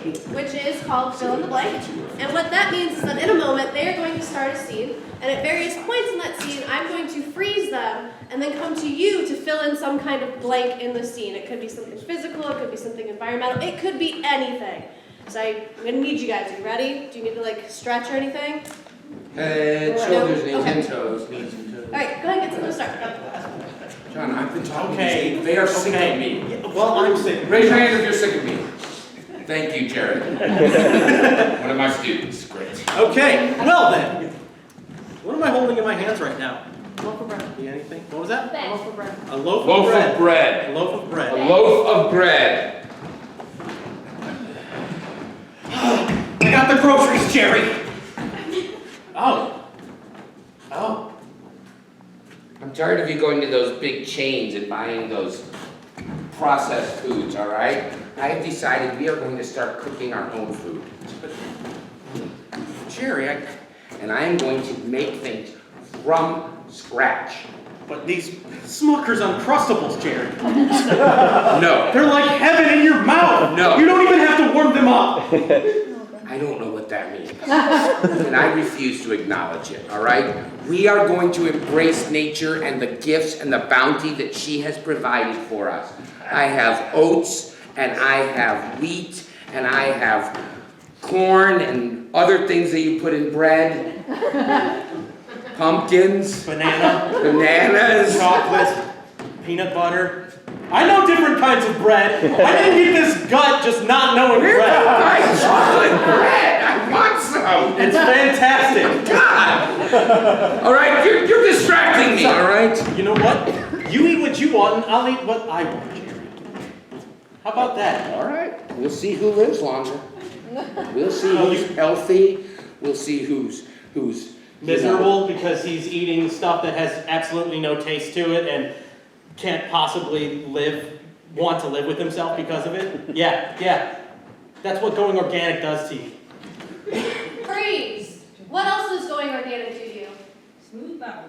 which is called fill in the blank. And what that means is that in a moment, they are going to start a scene, and at various points in that scene, I'm going to freeze them and then come to you to fill in some kind of blank in the scene. It could be something physical, it could be something environmental, it could be anything. So I'm gonna need you guys. Are you ready? Do you need to like stretch or anything? Shoulders, knees, Okay. and toes, knees and toes. All right, go ahead and get to the start. John, I've been talking to Okay. these people. They are sick of me. Yeah, well, I'm sick. Raise your hand if you're sick of me. Thank you, Jared. One of my students. Great. Okay, well then. What am I holding in my hands right now? Loaf of bread. Anything? What was that? A loaf of bread. A loaf of Loaf bread. of bread. A loaf of bread. A loaf of bread. I got the groceries, Jerry. Oh. I'm tired of you going to those big chains and buying those processed foods, all right? I have decided we are going to start cooking our own food. Jerry, And I am going to make things from scratch. but these Smucker's Uncrustables, Jerry. No. They're like heaven in your mouth. No. You don't even have to warm them up. I don't know what that means. And I refuse to acknowledge it, all right? We are going to embrace nature and the gifts and the bounty that she has provided for us. I have oats, and I have wheat, and I have corn and other things that you put in bread. Pumpkins, bananas, Chocolate, peanut butter. I know different kinds of bread. I didn't get this gut just not knowing Where's bread. my chocolate bread? I want some. It's fantastic. God! All right, you're distracting me, all right? You know what? You eat what you want, and I'll eat what I want, Jerry. How about that? All right, we'll see who lives longer. We'll see who's healthy. We'll see who's Miserable because he's eating stuff that has absolutely no taste to it and can't possibly want to live with himself because of it. Yeah. That's what going organic does to you. Freeze! What else does going organic do to you? Smooth bowel.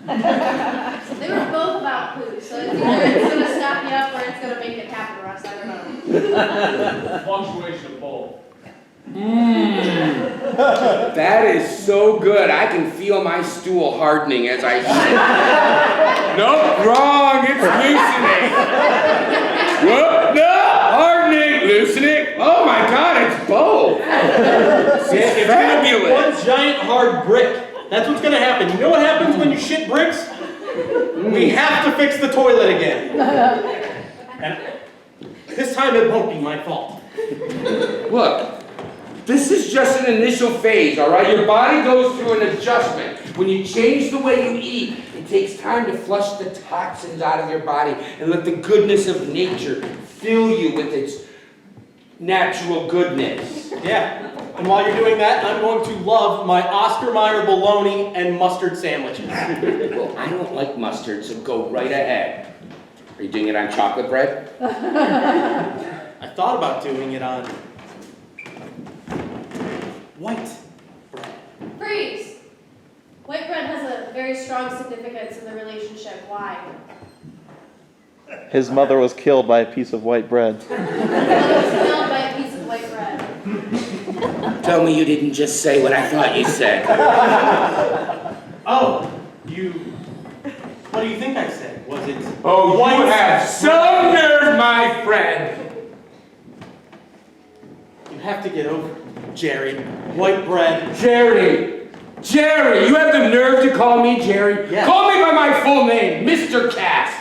They were both about food, so it's either it's going to stop you up or it's going to make it happen, Russ. I don't know. Fluctuation of both. That is so good. I can feel my stool hardening as I sit. Nope, wrong. It's loosening. Whoop, no, hardening, loosening. Oh my God, it's both. It's fabulous. One giant hard brick. That's what's going to happen. You know what happens when you shit bricks? We have to fix the toilet again. And this time it won't be my fault. Look, this is just an initial phase, all right? Your body goes through an adjustment. When you change the way you eat, it takes time to flush the toxins out of your body and let the goodness of nature fill you with its natural goodness. Yeah. And while you're doing that, I'm going to love my Oscar Mayer bologna and mustard sandwiches. Well, I don't like mustard, so go right ahead. Are you doing it on chocolate bread? I thought about doing it on white bread. Freeze! White bread has a very strong significance in the relationship. Why? His mother was killed by a piece of white bread. He was killed by a piece of white bread. Tell me you didn't just say what I thought you said. Oh, what do you think I said? Was it Oh, white you have some nerve, my friend. You have to get over it, Jerry. White bread. Jerry, you have the nerve to call me Jerry? Yes. Call me by my full name, Mr. Cass.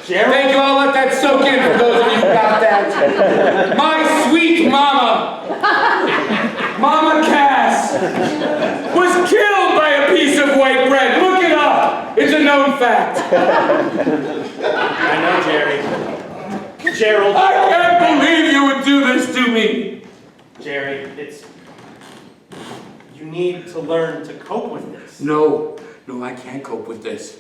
Jerry? Thank you, I'll let that soak in for those of you who got that. My sweet mama, Mama Cass, was killed by a piece of white bread. Look it up. It's a known fact. I know, Jerry. Gerald. I can't believe you would do this to me. Jerry, you need to learn to cope with this. No, I can't cope with this.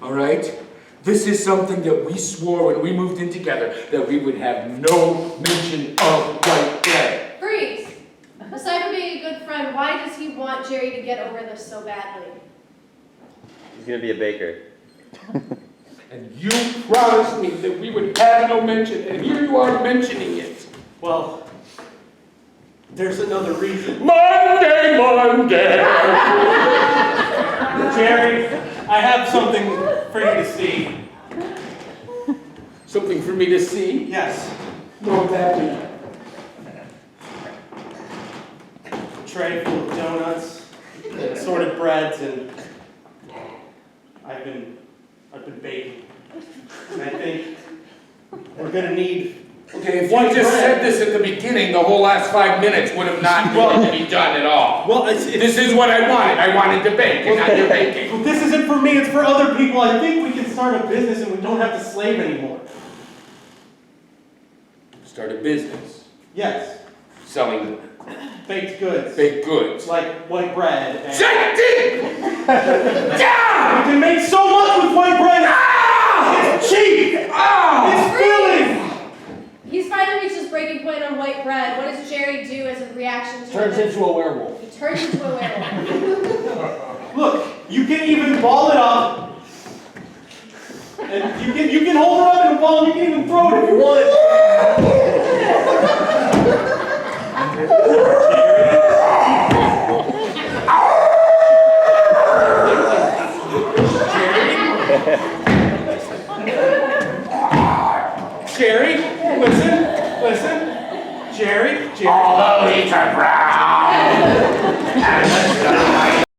All right? This is something that we swore when we moved in together, that we would have no mention of white bread. Freeze! Aside from being a good friend, why does he want Jerry to get over this so badly? He's gonna be a baker. And you promised me that we would have no mention, and here you are mentioning it. Well, there's another reason. Monday, Monday! Jerry, I have something for you to see. Something for me to see? Yes. What would that be? A tray full of donuts, and assorted breads, and I've been baking. And I think we're gonna need. Okay, if White you just bread. said this at the beginning, the whole last 5 minutes would have not needed to be done at all. Well, This is what I wanted. I wanted to bake, and now you're baking. Well, this isn't for me, it's for other people. I think we can start a business and we don't have to slave anymore. Start a business Yes, selling baked goods. baked goods. Like white bread and... Shut it! We Down! can make so much with white bread! It's cheap! Oh! It's filling! He's finally reached his breaking point on white bread. What does Jerry do as a reaction to Turns it? into a werewolf. He turns into a werewolf. Look, you can even ball it up. And you can hold it up in a ball and you can even throw it if you want. Jerry, listen. Jerry. All the leaves are brown. And the